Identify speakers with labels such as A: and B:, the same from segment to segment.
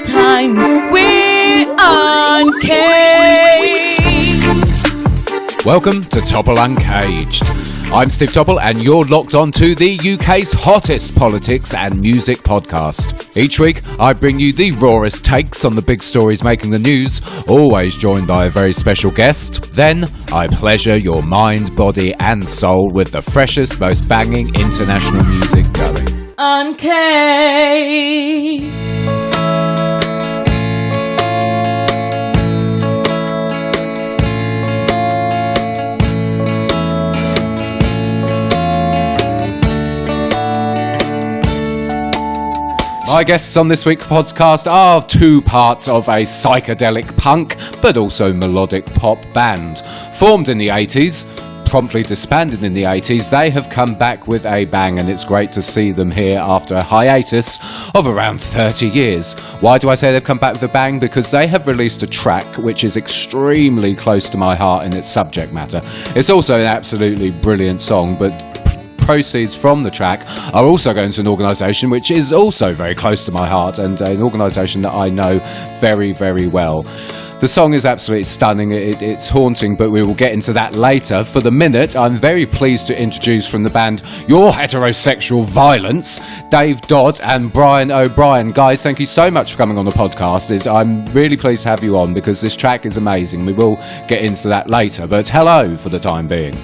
A: time. We're uncaged.
B: Welcome to Topple Uncaged. I'm Steve Topple and you're locked on to the UK's hottest politics and music podcast. Each week I bring you the rawest takes on the big stories making the news, always joined by a very special guest. Then I pleasure your mind, body and soul with the freshest, most banging international music going.
A: Uncaged.
B: My guests on this week's podcast are two parts of a psychedelic punk, but also melodic pop band. Formed in the 80s, promptly disbanded in the 80s, they have come back with a bang, and it's great to see them here after a hiatus of around 30 years. Why do I say they've come back with a bang? Because they have released a track which is extremely close to my heart in its subject matter. It's also an absolutely brilliant song, but proceeds from the track are also going to an organisation which is also very close to my heart, and an organisation that I know very, very well. The song is absolutely stunning, it's haunting, but we will get into that later. For the minute, I'm very pleased to introduce from the band Your Heterosexual Violence, Dave Dodd and Brian O'Brien. Guys, thank you so much for coming on the podcast. I'm really pleased to have you on because this track is amazing. We will get into that later, but hello for the time being.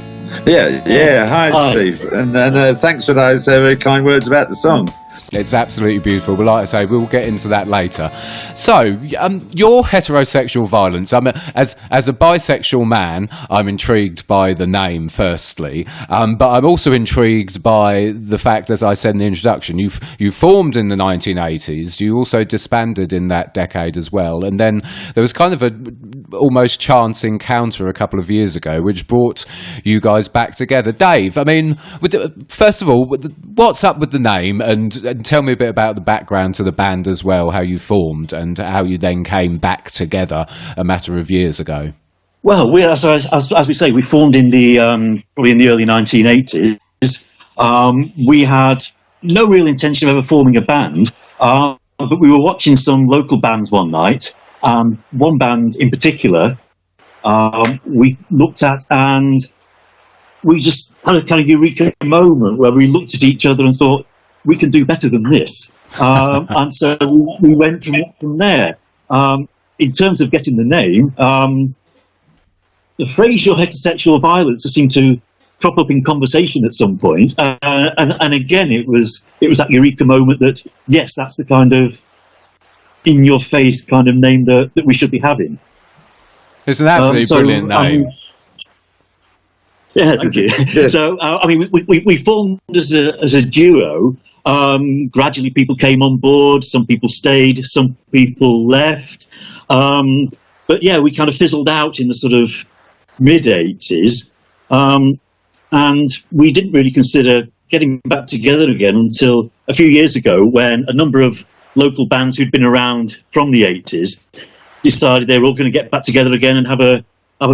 C: Yeah. Hi, Steve, and thanks for those very kind words about the song.
B: It's absolutely beautiful, but like I say, we'll get into that later. So, your heterosexual violence. As a bisexual man, I'm intrigued by the name, firstly, but I'm also intrigued by the fact, as I said in the introduction, you formed in the 1980s. You also disbanded in that decade as well, and then there was kind of a almost chance encounter a couple of years ago, which brought you guys back together. Dave, I mean, first of all, what's up with the name, and tell me a bit about the background to the band as well, how you formed and how you then came back together a matter of years ago.
D: Well, as we say, we formed in the probably in the early 1980s. We had no real intention of ever forming a band, but we were watching some local bands one night. One band in particular we looked at, and we just had a kind of eureka moment where we looked at each other and thought, we can do better than this. And so we went from there. In terms of getting the name, the phrase "your heterosexual violence" seemed to crop up in conversation at some point. And again, it was that eureka moment that, yes, that's the kind of in-your-face kind of name that we should be having.
B: It's an absolutely brilliant name.
D: Yeah, thank you. So, we formed as a duo. Gradually, people came on board. Some people stayed. Some people left. But yeah, we kind of fizzled out in the sort of mid-80s. And we didn't really consider getting back together again until a few years ago, when a number of local bands who'd been around from the 80s decided they were all going to get back together again and have a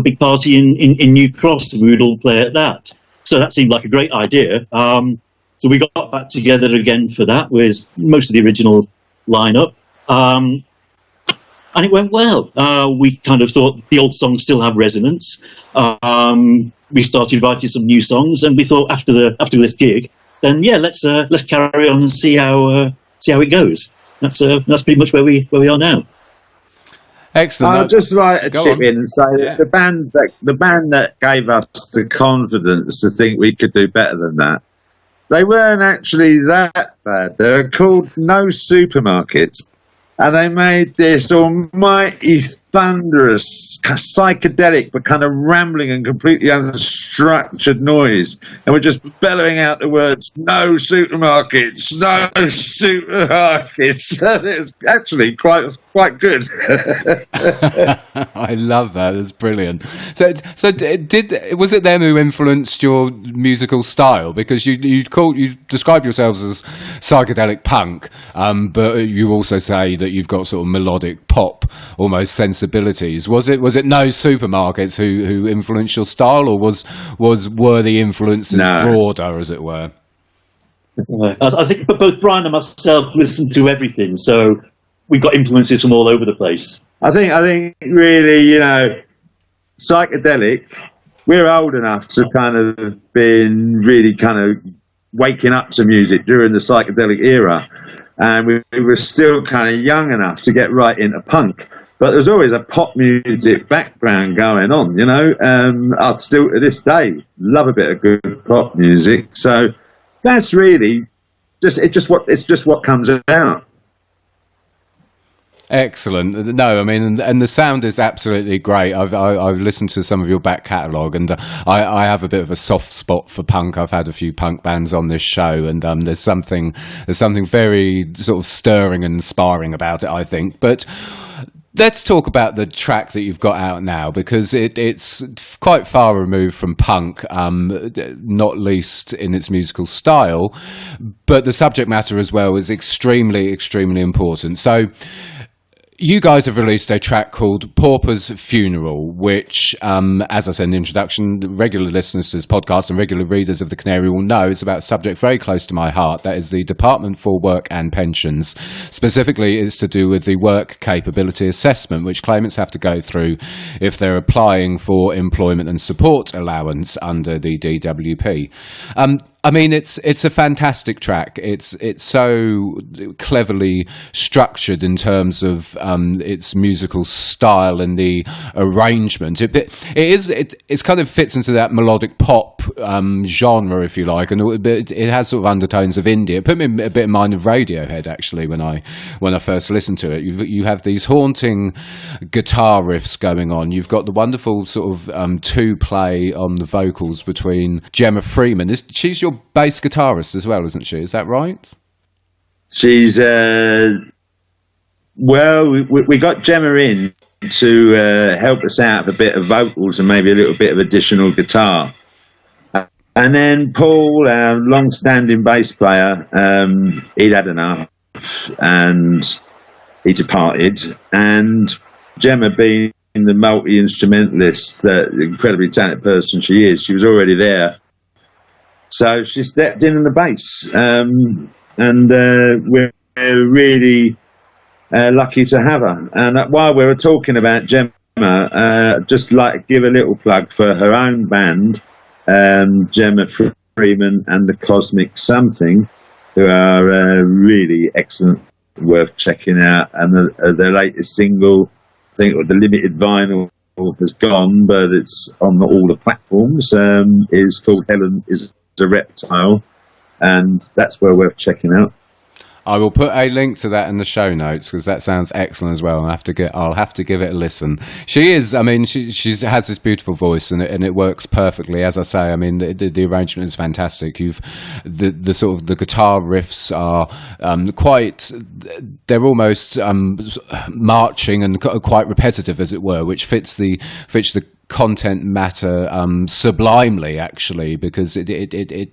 D: big party in New Cross, and we would all play at that. So that seemed like a great idea. So we got back together again for that with most of the original lineup. And it went well. We kind of thought the old songs still have resonance. We started writing some new songs, and we thought after this gig, then yeah, let's carry on and see how it goes. That's pretty much where we are now.
B: Excellent.
C: I'd just like to chip in and say that the band that gave us the confidence to think we could do better than that, they weren't actually that bad. They were called No Supermarkets, and they made this almighty thunderous psychedelic but kind of rambling and completely unstructured noise, and we're just bellowing out the words "No supermarkets, no supermarkets." It's actually quite good.
B: I love that. It's brilliant. So was it them who influenced your musical style? Because you describe yourselves as psychedelic punk, but you also say that you've got sort of melodic pop almost sensibilities. Was it No Supermarkets who influenced your style, or were the influences broader, as it were?
D: I think both Brian and myself listened to everything, so we've got influences from all over the place.
C: I think really, you know, psychedelic. We're old enough to kind of been really kind of waking up to music during the psychedelic era, and we were still kind of young enough to get right into punk. But there's always a pop music background going on, you know. I still to this day love a bit of good pop music. So that's really just what comes out.
B: Excellent. No, I mean, and the sound is absolutely great. I've listened to some of your back catalogue, and I have a bit of a soft spot for punk. I've had a few punk bands on this show, and there's something very sort of stirring and inspiring about it, I think. But let's talk about the track that you've got out now, because it's quite far removed from punk, not least in its musical style, but the subject matter as well is extremely, extremely important. So you guys have released a track called Pauper's Funeral, which, as I said in the introduction, regular listeners to this podcast and regular readers of the Canary will know is about a subject very close to my heart. That is the Department for Work and Pensions. Specifically, it's to do with the work capability assessment, which claimants have to go through if they're applying for employment and support allowance under the DWP. I mean, it's a fantastic track. It's so cleverly structured in terms of its musical style and the arrangement. It kind of fits into that melodic pop genre, if you like, and it has sort of undertones of indie. It put me a bit in mind of Radiohead, actually, when I first listened to it. You have these haunting guitar riffs going on. You've got the wonderful sort of two play on the vocals between Gemma Freeman. She's your bass guitarist as well, isn't she? Is that right?
C: She's we got Gemma in to help us out with a bit of vocals and maybe a little bit of additional guitar. And then Paul, our long-standing bass player, he'd had enough and he departed. And Gemma, being the multi-instrumentalist, the incredibly talented person she is, she was already there. So she stepped in on the bass, and we're really lucky to have her. And while we were talking about Gemma, just like to give a little plug for her own band, Gemma Freeman and the Cosmic Something, who are really excellent, worth checking out. And their latest single, I think the limited vinyl has gone, but it's on all the platforms, is called Helen is a Reptile, and that's well worth checking out.
B: I will put a link to that in the show notes because that sounds excellent as well. I'll have to give it a listen. She has this beautiful voice and it works perfectly. As I say, I mean the arrangement is fantastic. The sort of the guitar riffs are they're almost marching and quite repetitive, as it were, which fits the content matter sublimely, actually, because it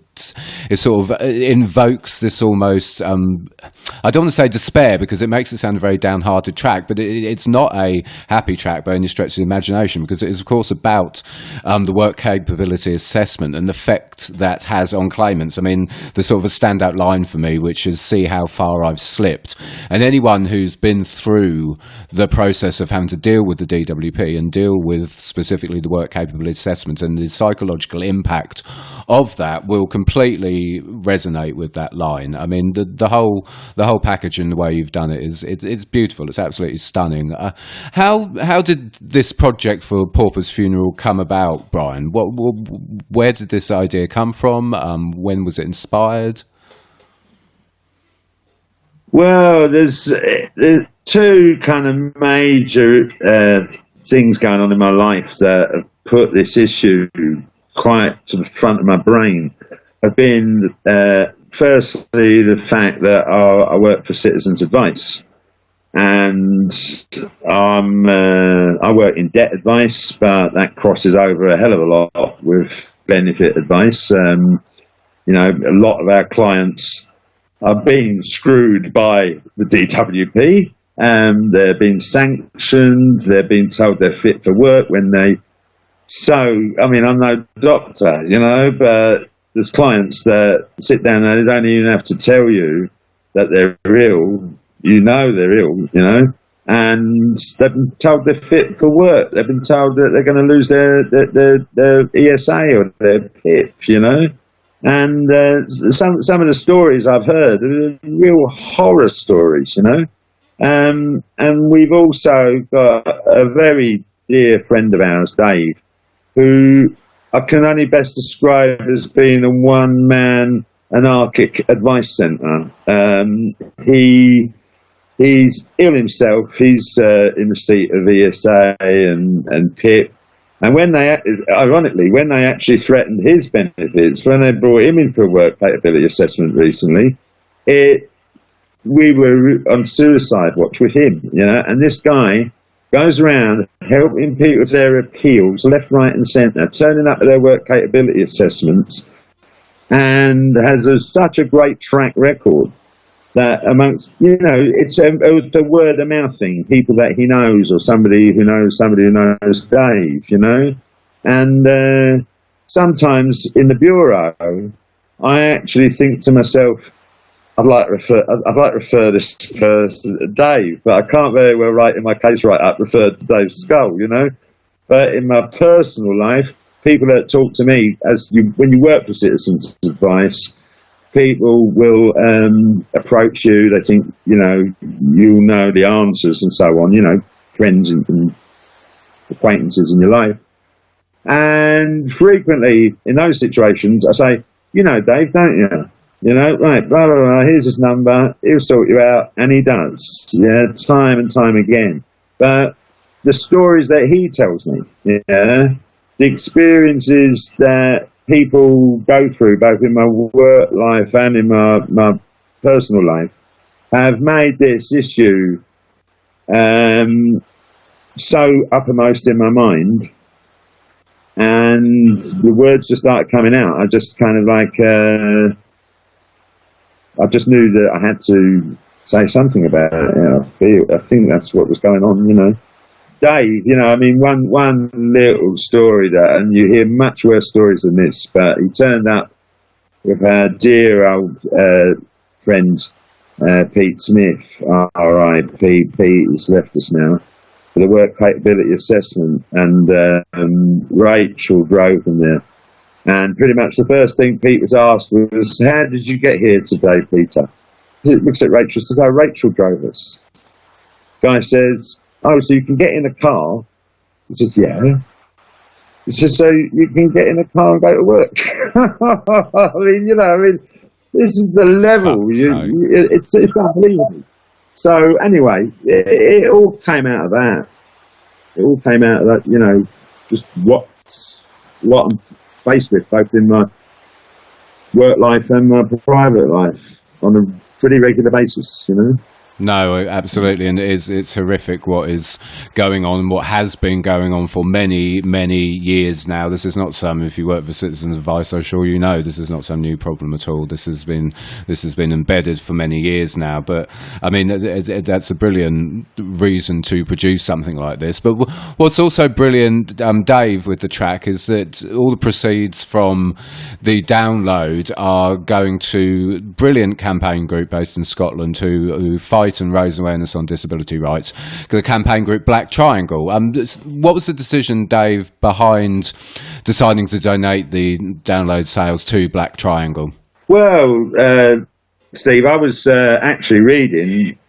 B: sort of invokes this almost I don't want to say despair because it makes it sound a very downhearted track, but it's not a happy track by any stretch of the imagination, because it is of course about the work capability assessment and the effect that has on claimants. I mean, the sort of a standout line for me, which is "see how far I've slipped," and anyone who's been through the process of having to deal with the DWP and deal with specifically the work capability assessment and the psychological impact of that will completely resonate with that line. I mean, the whole package and the way you've done it it's beautiful. It's absolutely stunning. How did this project for Pauper's Funeral come about, Brian? Where did this idea come from? When was it inspired?
C: Well, there's two kind of major things going on in my life that have put this issue quite to the front of my brain. Have been firstly the fact that I work for Citizens Advice, and I work in debt advice, but that crosses over a hell of a lot with benefit advice. You know, a lot of our clients are being screwed by the DWP, and they're being sanctioned. They're being told they're fit for work when they. So, I mean, I'm no doctor, you know, but there's clients that sit down and they don't even have to tell you that they're ill. you know they're ill, you know, and they've been told they're fit for work. They've been told that they're going to lose their ESA or their PIP, you know. And some of the stories I've heard are real horror stories, you know. And we've also got a very dear friend of ours, Dave, who I can only best describe as being a one-man anarchic advice centre. He's ill himself. He's in receipt of ESA and PIP. And when ironically, when they actually threatened his benefits, when they brought him in for a work capability assessment recently, we were on suicide watch with him, you know. And this guy goes around helping people with their appeals, left, right, and centre, turning up at their work capability assessments, and has such a great track record that amongst, you know, it's a word of mouth thing, people that he knows or somebody who knows Dave, you know. And sometimes in the bureau, I actually think to myself, I'd like to refer this person to Dave, but I can't very well write in my case write-up refer to Dave's skull, you know. But in my personal life, people that talk to me, when you work for Citizens Advice, people will approach you. They think, you know the answers and so on, you know, friends and acquaintances in your life. And frequently in those situations, I say, you know, Dave, don't you? You know, right, blah, blah, blah, here's his number, he'll sort you out, and he does, yeah, time and time again. But the stories that he tells me, yeah, the experiences that people go through, both in my work life and in my personal life, have made this issue so uppermost in my mind, and the words just started coming out. I just kind of like, I just knew that I had to say something about it. You know, I think that's what was going on, you know. Dave, you know, I mean, one little story and you hear much worse stories than this, but he turned up with our dear old friend, Pete Smith, R.I.P. Pete, who's left us now, for the work capability assessment, and Rachel drove him there. And pretty much the first thing Pete was asked was, how did you get here today, Peter? He looks at Rachel and says, oh, Rachel drove us. Guy says, oh, so you can get in a car? He says, yeah. He says, so you can get in a car and go to work? I mean, this is the level. It's unbelievable. So anyway, it all came out of that. It all came out of that, you know, just what I'm faced with, both in my work life and my private life, on a pretty regular basis, you know.
B: No, absolutely, and it's horrific what is going on, what has been going on for many, many years now. This is not if you work for Citizens Advice, I'm sure you know, this is not some new problem at all. This has been embedded for many years now. But I mean, that's a brilliant reason to produce something like this. But what's also brilliant, Dave, with the track is that all the proceeds from the download are going to a brilliant campaign group based in Scotland who fight and raise awareness on disability rights, the campaign group Black Triangle. What was the decision, Dave, behind deciding to donate the download sales to Black Triangle?
C: Well, Steve, I was actually reading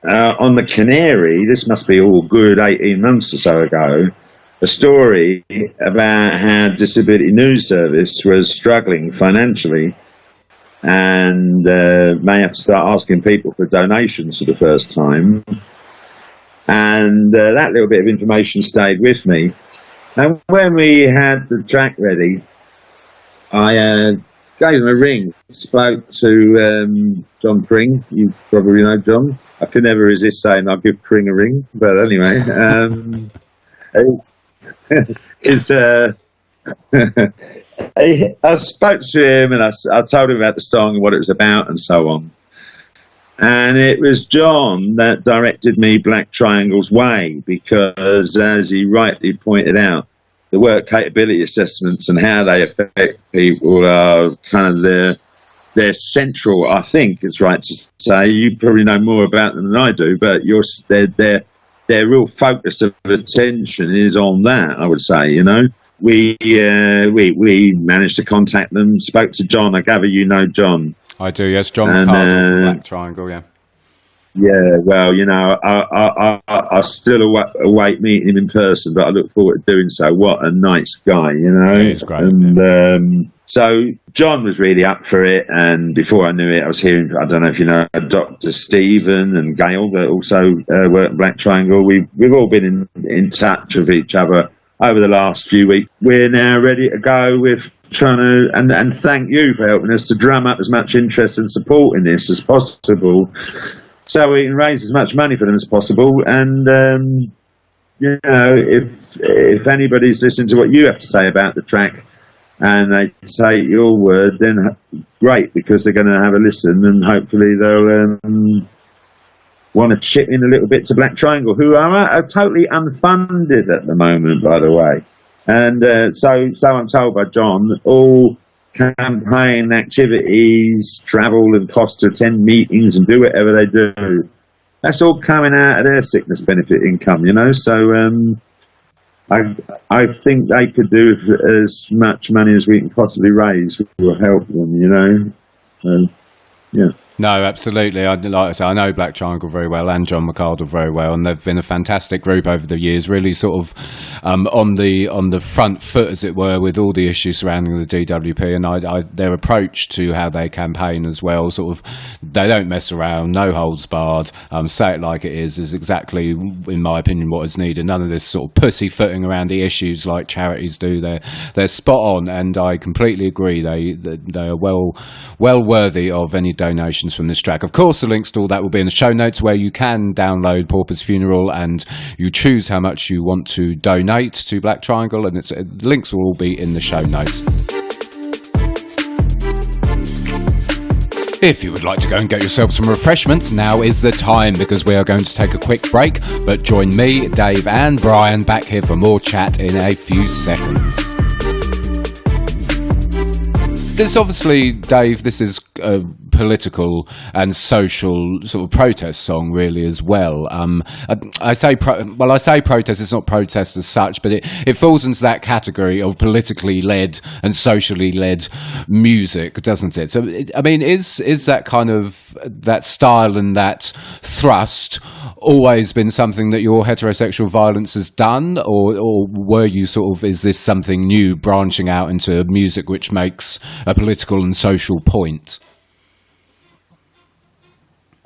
C: on the Canary, this must be all good 18 months or so ago, a story about how Disability News Service was struggling financially and may have to start asking people for donations for the first time. And that little bit of information stayed with me. And when we had the track ready, I gave him a ring, spoke to John Pring. You probably know John. I could never resist saying I'll give Pring a ring. But anyway, I spoke to him and I told him about the song and what it was about and so on. And it was John that directed me Black Triangle's way, because as he rightly pointed out, the work capability assessments and how they affect people are kind of they're central. I think it's right to say. You probably know more about them than I do, but their real focus of attention is on that. I would say, we managed to contact them. Spoke to John. I gather you know John.
B: I do, yes, John McCardle from Black Triangle, yeah.
C: Yeah, well, I still await meeting him in person, but I look forward to doing so. What a nice guy,
B: He's great.
C: And so John was really up for it, and before I knew it, I was hearing, I don't know if you know, Dr. Stephen and Gail that also work at Black Triangle. We've all been in touch with each other over the last few weeks. We're now ready to go with trying to, and thank you for helping us to drum up as much interest and support in this as possible, so we can raise as much money for them as possible. And if anybody's listening to what you have to say about the track and they say your word, then great, because they're going to have a listen and hopefully they'll want to chip in a little bit to Black Triangle, who are totally unfunded at the moment, by the way. And so I'm told by John, all campaign activities, travel and cost to attend meetings and do whatever they do, that's all coming out of their sickness benefit income, So I think they could do as much money as we can possibly raise will help them, So, yeah.
B: No, absolutely. Like I say, I know Black Triangle very well and John McCardle very well, and they've been a fantastic group over the years. Really, sort of on the front foot, as it were, with all the issues surrounding the DWP, and their approach to how they campaign as well. Sort of, they don't mess around, no holds barred. Say it like it is exactly, in my opinion, what is needed. None of this sort of pussyfooting around the issues like charities do. They're spot on, and I completely agree. They are well worthy of any donations from this track. Of course, the links to all that will be in the show notes, where you can download Pauper's Funeral and you choose how much you want to donate to Black Triangle, and the links will all be in the show notes. If you would like to go and get yourself some refreshments, now is the time, because we are going to take a quick break, but join me, Dave and Brian back here for more chat in a few seconds. This obviously, Dave, this is a political and social sort of protest song, really, as well. I say protest, it's not protest as such, but it falls into that category of politically led and socially led music, doesn't it? So, I mean, is that kind of, that style and that thrust always been something that Your Heterosexual Violence has done, or were you sort of, is this something new, branching out into music which makes a political and social point?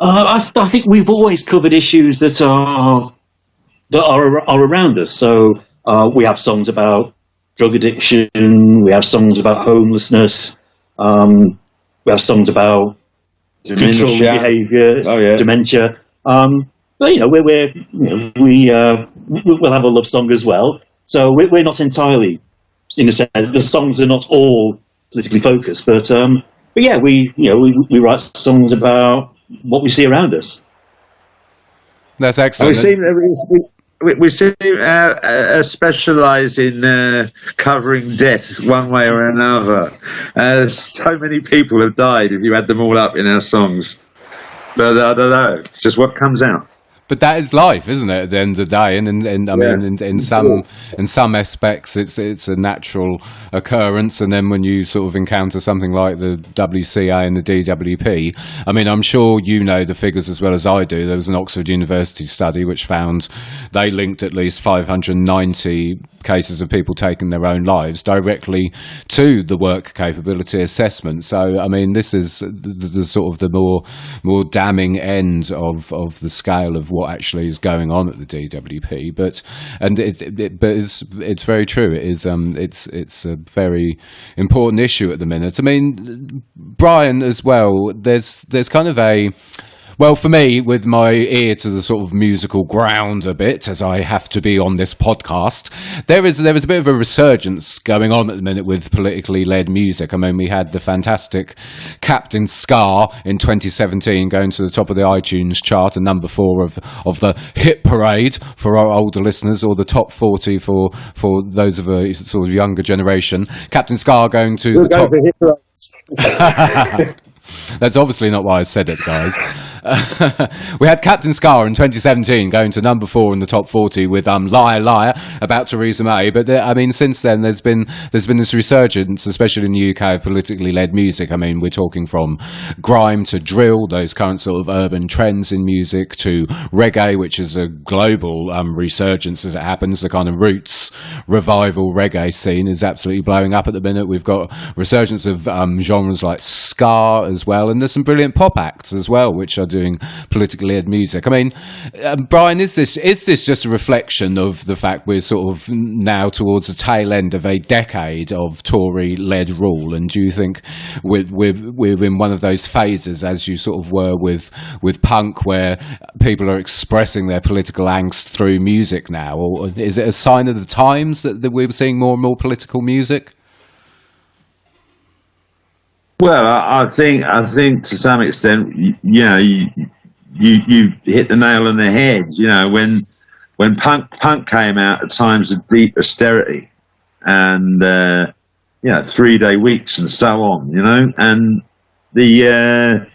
D: I think we've always covered issues that are around us. So we have songs about drug addiction, we have songs about homelessness, we have songs about controlling behaviour, dementia. But we'll have a love song as well. So we're not entirely, in a sense, the songs are not all politically focused. But yeah, we write songs about what we see around us.
B: That's excellent.
C: We seem specialise in covering death one way or another. So many people have died if you add them all up in our songs. But I don't know. It's just what comes out.
B: But that is life, isn't it? At the end of the day, and I mean, in some aspects, it's a natural occurrence. And then when you sort of encounter something like the WCA and the DWP, I mean, I'm sure you know the figures as well as I do. There was an Oxford University study which found they linked at least 590 cases of people taking their own lives directly to the work capability assessment. So, I mean, this is the sort of the more damning end of the scale of what actually is going on at the DWP, but it's very true. It is it's a very important issue at the minute. I mean, Brian, as well. There's kind of a, well, for me, with my ear to the sort of musical ground a bit, as I have to be on this podcast, there is a bit of a resurgence going on at the minute with politically led music. I mean, we had the fantastic Captain Ska in 2017 going to the top of the iTunes chart, and number 4 of the hit parade for our older listeners, or the top 40 for those of a sort of younger generation. Captain Ska going to the top. That's obviously not why I said it, guys. We had Captain Scar in 2017 going to number 4 in the top 40 with Liar Liar about Theresa May. But since then there's been this resurgence, especially in the UK, of politically led music. I mean, we're talking from grime to drill, those current sort of urban trends in music, to reggae, which is a global resurgence as it happens. The kind of roots revival reggae scene is absolutely blowing up at the minute. We've got resurgence of genres like ska as well, and there's some brilliant pop acts as well which are doing politically led music. I mean, Brian, is this just a reflection of the fact we're sort of now towards the tail end of a decade of Tory led rule, and do you think we're in one of those phases, as you sort of were with punk, where people are expressing their political angst through music now, or is it a sign of the times that we're seeing more and more political music?
C: Well, I think to some extent, you hit the nail on the head. You know, when punk came out at times of deep austerity and 3-day weeks and so on, you know, and the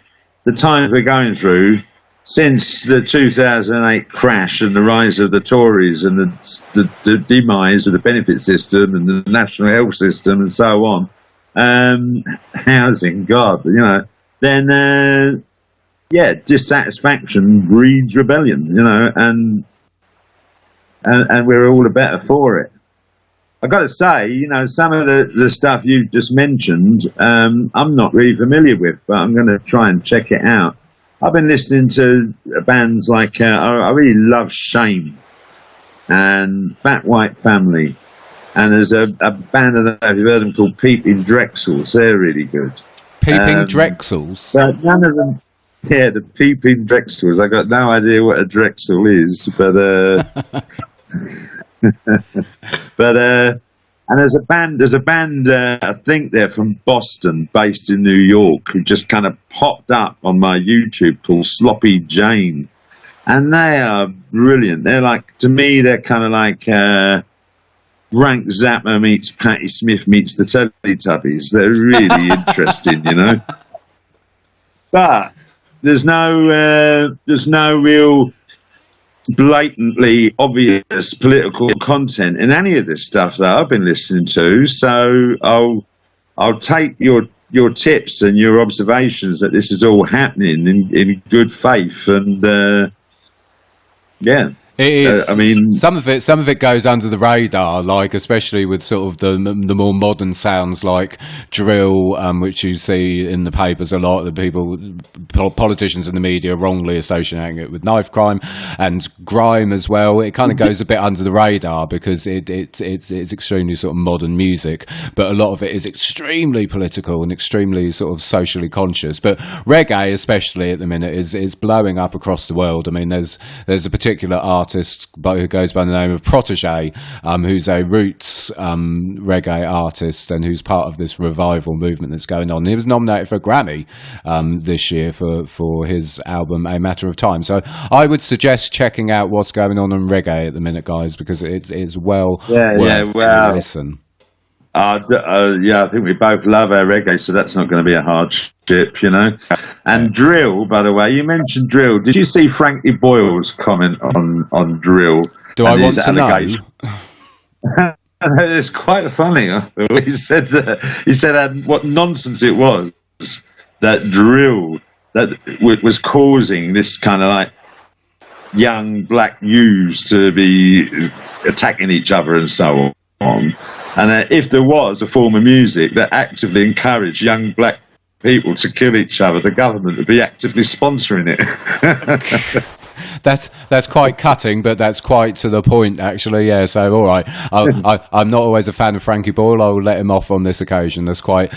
C: times we're going through since the 2008 crash and the rise of the Tories and the demise of the benefit system and the national health system and so on. Housing, God, you know, then dissatisfaction breeds rebellion, you know, and we're all the better for it. I've got to say, you know, some of the stuff you just mentioned, I'm not really familiar with, but I'm going to try and check it out. I've been listening to bands like I really love Shame and Fat White Family. And there's a band, I don't know if you've heard them, called Peeping Drexels. They're really good.
B: Peeping Drexels?
C: But none of them, the Peeping Drexels. I've got no idea what a Drexel is, but and there's a band, I think they're from Boston, based in New York, who just kind of popped up on my YouTube, called Sloppy Jane. And they are brilliant. They're like, to me, they're kind of like Frank Zappa meets Patti Smith meets the Teletubbies. They're really interesting, you know. But there's no real blatantly obvious political content in any of this stuff that I've been listening to. So I'll take your tips and your observations that this is all happening in good faith, and yeah.
B: It is.
C: I mean,
B: some of it goes under the radar, like especially with sort of the more modern sounds like drill, which you see in the papers a lot. The politicians in the media wrongly associating it with knife crime and grime as well. It kind of goes a bit under the radar because it's extremely sort of modern music, but a lot of it is extremely political and extremely sort of socially conscious. But reggae, especially at the minute, is blowing up across the world. I mean, there's a particular artist who goes by the name of Protégé, who's a roots reggae artist and who's part of this revival movement that's going on. He was nominated for a Grammy this year for his album A Matter of Time. So I would suggest checking out what's going on in reggae at the minute, guys, because it is worth a listen.
C: I think we both love our reggae, so that's not going to be a hardship, you know. And drill, by the way, you mentioned drill. Did you see Frankie Boyle's comment on drill?
B: Do I want to know?
C: It's quite funny. He said what nonsense it was that drill that was causing this kind of like young black youths to be attacking each other and so on. And if there was a form of music that actively encouraged young black people to kill each other, the government would be actively sponsoring it.
B: That's quite cutting, but that's quite to the point, actually. Yeah. So, all right. I'm not always a fan of Frankie Boyle. I will let him off on this occasion. That's quite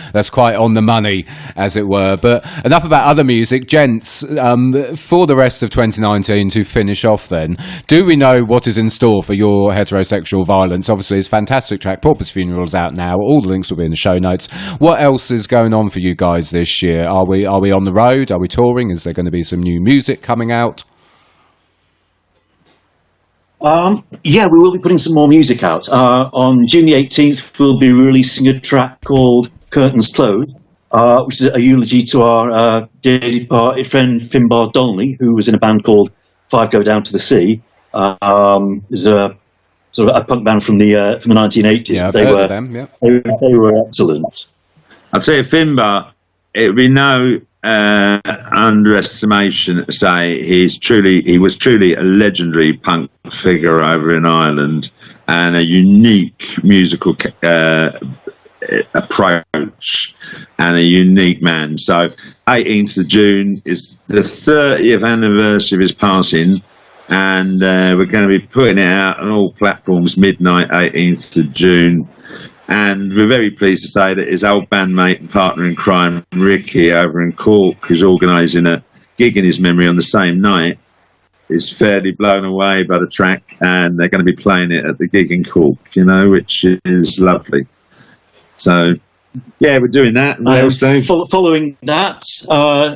B: on the money, as it were. But enough about other music, gents. For the rest of 2019, to finish off, then, do we know what is in store for Your Heterosexual Violence? Obviously, it's a fantastic track. Pauper's Funeral is out now. All the links will be in the show notes. What else is going on for you guys this year? Are we on the road? Are we touring? Is there going to be some new music coming out?
D: Yeah, we will be putting some more music out. On June the 18th, we'll be releasing a track called Curtains Closed, which is a eulogy to our dearly departed friend Finbar Donnelly, who was in a band called Five Go Down to the Sea. Is a sort of a punk band from the 1980s.
B: Yeah, I've heard of them. Yeah,
D: they were excellent.
C: I'd say Finbar, it would be no underestimation to say he was truly a legendary punk figure over in Ireland, and a unique musical approach, and a unique man. So 18th of June is the 30th anniversary of his passing, and we're going to be putting it out on all platforms midnight 18th of June. And we're very pleased to say that his old bandmate and partner in crime, Ricky, over in Cork, who's organising a gig in his memory on the same night, is fairly blown away by the track, and they're going to be playing it at the gig in Cork, which is lovely. So, yeah, we're doing that.
D: Following that,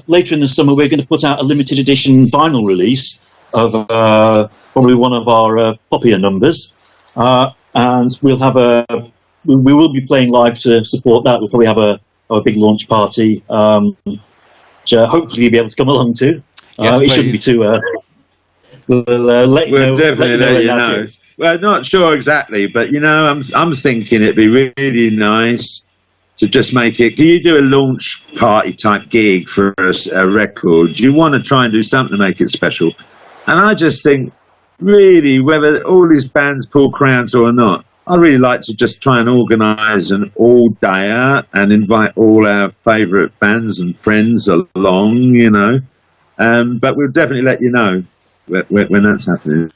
D: later in the summer, we're going to put out a limited edition vinyl release of probably one of our poppier numbers, and we'll have we will be playing live to support that. We'll probably have a big launch party, which hopefully you'll be able to come along to.
B: Yes,
D: it shouldn't be too. We'll let you know.
C: We'll definitely let you know. Well, not sure exactly, but I'm thinking it'd be really nice to just make it. Can you do a launch party type gig for a record? You want to try and do something to make it special, and I just think, really, whether all these bands pull crowds or not, I'd really like to just try and organise an all-day out and invite all our favourite bands and friends along, But we'll definitely let you know when that's happening.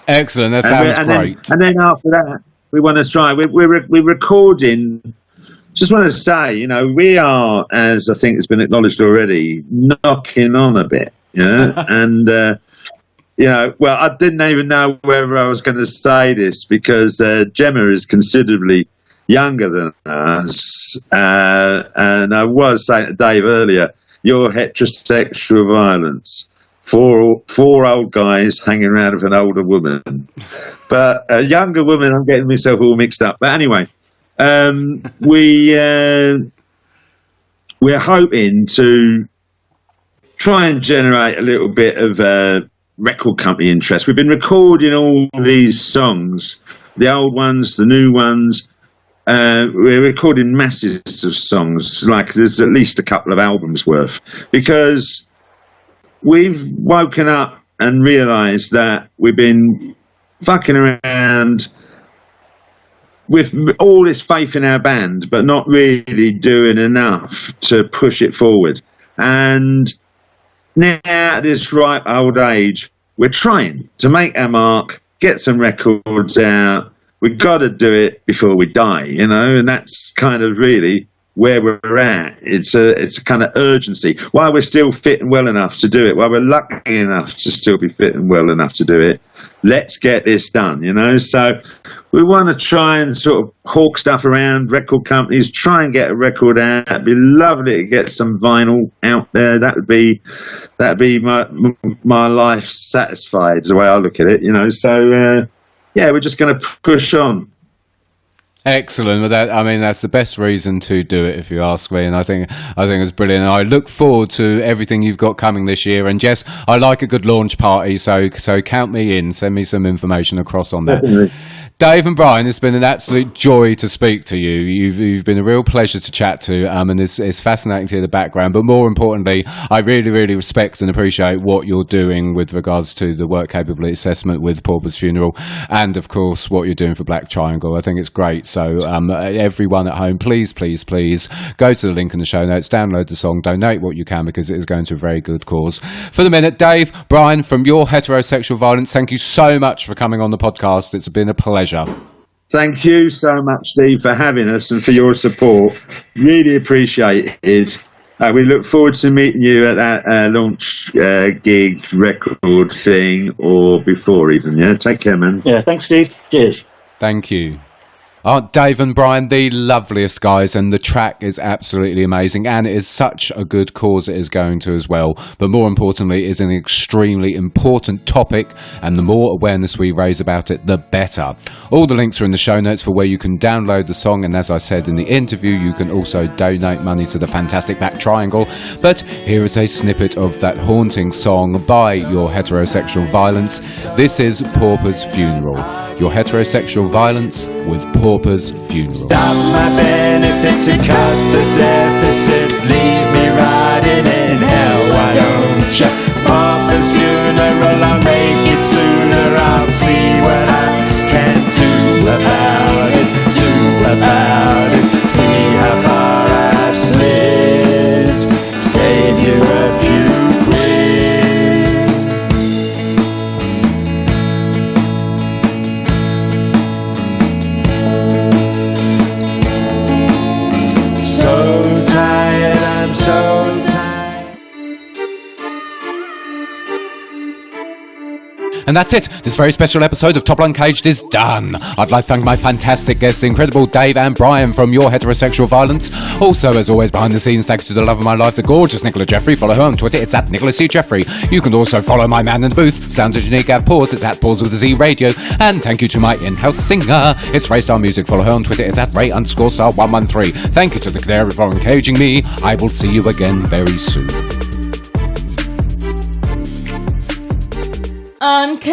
B: excellent. That sounds great.
C: And then after that, we want to try. We're recording. Just want to say, we are, as I think has been acknowledged already, knocking on a bit, and. Well, I didn't even know whether I was going to say this because Gemma is considerably younger than us. And I was saying to Dave earlier, Your Heterosexual Violence. Four old guys hanging around with an older woman. But a younger woman, I'm getting myself all mixed up. But anyway, we're hoping to try and generate a little bit of record company interest. We've been recording all these songs, the old ones, the new ones. We're recording masses of songs, like there's at least a couple of albums worth, because we've woken up and realised that we've been fucking around with all this faith in our band, but not really doing enough to push it forward. And now, at this ripe old age, we're trying to make our mark, get some records out. We've got to do it before we die, and that's kind of really where we're at. It's a kind of urgency. While we're still fit and well enough to do it, while we're lucky enough to still be fit and well enough to do it, let's get this done, So we want to try and sort of hawk stuff around, record companies, try and get a record out. It'd be lovely to get some vinyl out there. That'd be my life satisfied, is the way I look at it, So, we're just going to push on.
B: Excellent. Well, that's the best reason to do it, if you ask me. And I think it's brilliant. And I look forward to everything you've got coming this year. And Jess, I like a good launch party, so count me in. Send me some information across on that.
C: Definitely.
B: Dave and Brian, it's been an absolute joy to speak to you. You've been a real pleasure to chat to, and it's fascinating to hear the background. But more importantly, I really, really respect and appreciate what you're doing with regards to the work capability assessment with Pauper's Funeral, and of course what you're doing for Black Triangle. I think it's great. So everyone at home, please, please, please go to the link in the show notes, download the song, donate what you can, because it is going to a very good cause. For the minute, Dave, Brian from Your Heterosexual Violence, thank you so much for coming on the podcast. It's been a pleasure.
C: Thank you so much, Steve, for having us and for your support. Really appreciate it. We look forward to meeting you at that launch gig, record thing, or before even. Yeah, take care, man.
D: Yeah, thanks, Steve. Cheers.
B: Thank you. Aren't Dave and Brian the loveliest guys? And the track is absolutely amazing, and it is such a good cause it is going to as well. But more importantly, it's an extremely important topic, and the more awareness we raise about it, the better. All the links are in the show notes for where you can download the song, and as I said in the interview, you can also donate money to the Fantastic Black Triangle. But here is a snippet of that haunting song by Your Heterosexual Violence. This is Pauper's Funeral. Your Heterosexual Violence with Pauper's Funeral.
E: Stop my benefit to cut the deficit. Leave me rotting in hell, why don't you? Pauper's funeral, I'll make it sooner. I'll see what I can do about it. Do about it. See how far I've slid. Save you a few quid. So tired, I'm so tired.
B: And that's it. This very special episode of Topple Uncaged is done. I'd like to thank my fantastic guests, the incredible Dave and Brian from Your Heterosexual Violence. Also, as always, behind the scenes, thank you to the love of my life, the gorgeous Nicola Jeffrey. Follow her on Twitter. It's at Nicola C. Jeffrey. You can also follow my man in the booth, sounds engineer Gav Pause. It's at Pause with a Z Radio. And thank you to my in-house singer. It's Raystar Music. Follow her on Twitter. It's at Ray_star113. Thank you to the Canary for encaging me. I will see you again very soon.
A: Uncaged.